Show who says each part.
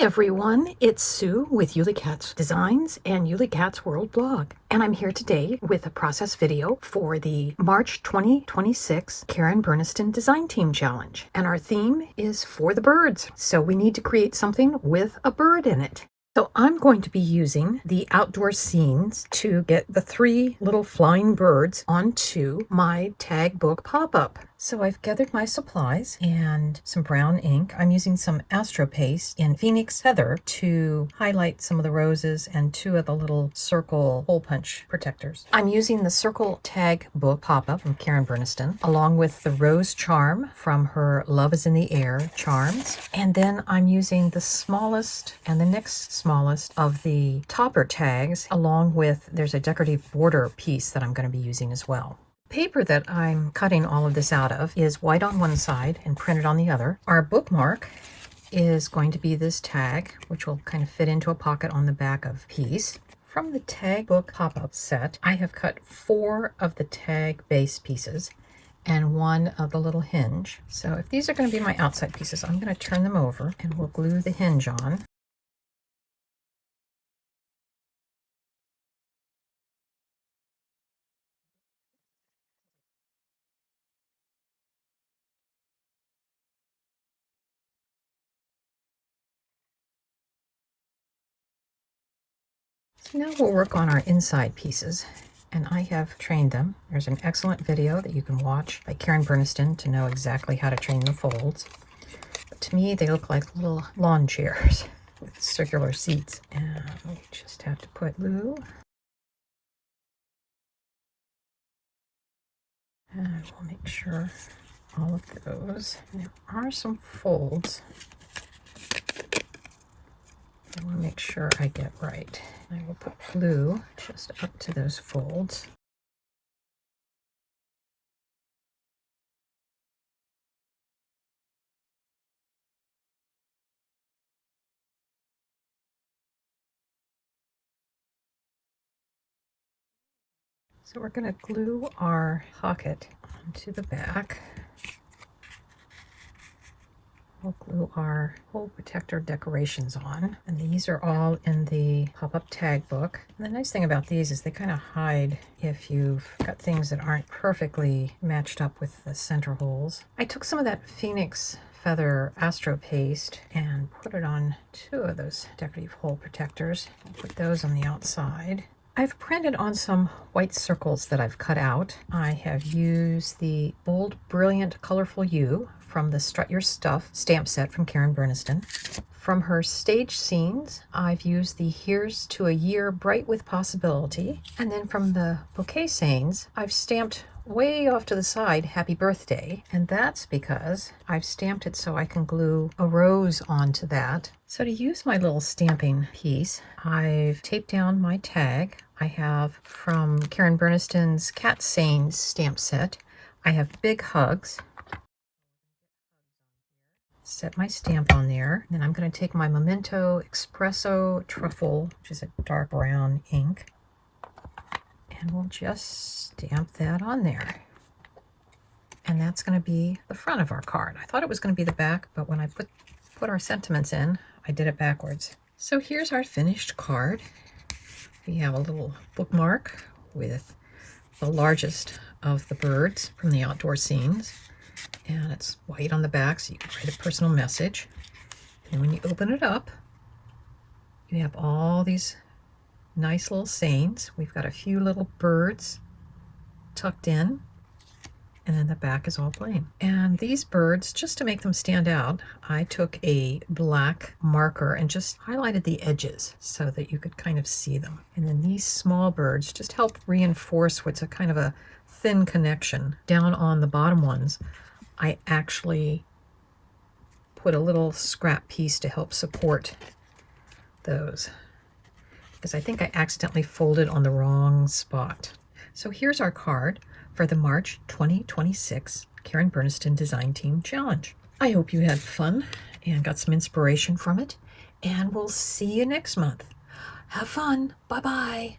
Speaker 1: Hi everyone, it's Sue with Ully Cat's Designs and Ully Cat's World blog. And I'm here today with a process video for the March 2026 Karen Burniston Design Team Challenge. And our theme is for the birds. So we need to create something with a bird in it. So I'm going to be using the outdoor scenes to get the 3 little flying birds onto my tag book pop-up. So I've gathered my supplies and some brown ink. I'm using some Astro Paste in Phoenix Feather to highlight some of the roses and 2 of the little circle hole punch protectors. I'm using the circle tag book pop-up from Karen Burniston, along with the rose charm from her Love is in the Air charms. And then I'm using the smallest and the next smallest of the topper tags, along with, there's a decorative border piece that I'm going to be using as well. Paper that I'm cutting all of this out of is white on one side and printed on the other. Our bookmark is going to be this tag, which will kind of fit into a pocket on the back of the piece. From the tag book pop-up set, I have cut 4 of the tag base pieces and 1 of the little hinge. So if these are going to be my outside pieces, I'm going to turn them over and we'll glue the hinge on. So now we'll work on our inside pieces, and I have trained them. There's an excellent video that you can watch by Karen Burniston to know exactly how to train the folds. But to me, they look like little lawn chairs with circular seats. And we just have to put glue. And we'll make sure all of those. There are some folds I want to make sure I get right. I will put glue just up to those folds. So we're going to glue our pocket onto the back. We'll glue our hole protector decorations on, and these are all in the pop-up tag book. And the nice thing about these is they kind of hide if you've got things that aren't perfectly matched up with the center holes. I took some of that Phoenix Feather Astro Paste and put it on 2 of those decorative hole protectors. I'll put those on the outside. I've printed on some white circles that I've cut out. I have used the Bold Brilliant Colorful You from the Strut Your Stuff stamp set from Karen Burniston. From her stage scenes, I've used the Here's to a Year Bright with Possibility. And then from the bouquet scenes, I've stamped way off to the side, Happy Birthday, and that's because I've stamped it so I can glue a rose onto that. So to use my little stamping piece, I've taped down my tag. I have from Karen Burniston's Cat Scenes stamp set. I have Big Hugs. Set my stamp on there. Then I'm going to take my Memento Espresso Truffle, which is a dark brown ink, and we'll just stamp that on there. And that's going to be the front of our card. I thought it was going to be the back, but when I put our sentiments in, I did it backwards. So here's our finished card. We have a little bookmark with the largest of the birds from the outdoor scenes. And it's white on the back, so you can write a personal message. And when you open it up, you have all these nice little sayings. We've got a few little birds tucked in, and then the back is all plain. And these birds, just to make them stand out, I took a black marker and just highlighted the edges so that you could kind of see them. And then these small birds just help reinforce what's a kind of a thin connection. Down on the bottom ones, I actually put a little scrap piece to help support those, because I think I accidentally folded on the wrong spot. So here's our card for the March 2026 Karen Burniston Design Team Challenge. I hope you had fun and got some inspiration from it, and we'll see you next month. Have fun. Bye-bye.